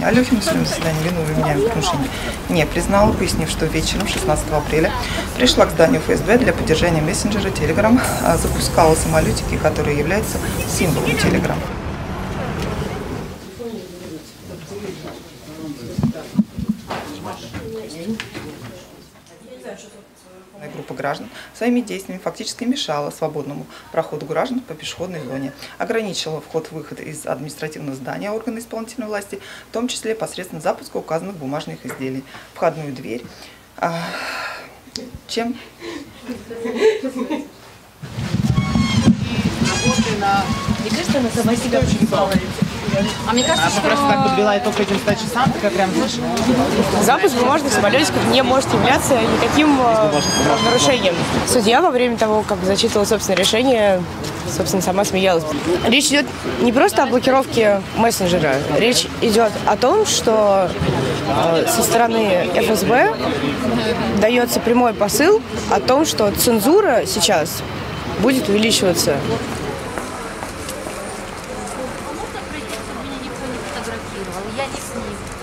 Алехин в своем заседании вину вменяемых нарушений не признала, пояснив, что вечером 16 апреля пришла к зданию ФСБ для поддержания мессенджера Telegram, запускала самолетики, которые являются символом Telegram. Группа граждан своими действиями фактически мешала свободному проходу граждан по пешеходной зоне, ограничила вход-выход из административного здания органа исполнительной власти, в том числе посредством запуска указанных бумажных изделий, входную дверь, чем... Мне кажется, она сама себя очень. А мне кажется, она просто так подвела итог этим 100 часам, такая прям, знаешь... Запуск бумажных самолетиков не может являться никаким нарушением. Судья во время того, как зачитывала собственное решение, собственно, сама смеялась. Речь идет не просто о блокировке мессенджера. Речь идет о том, что со стороны ФСБ дается прямой посыл о том, что цензура сейчас будет увеличиваться. Я не с ним.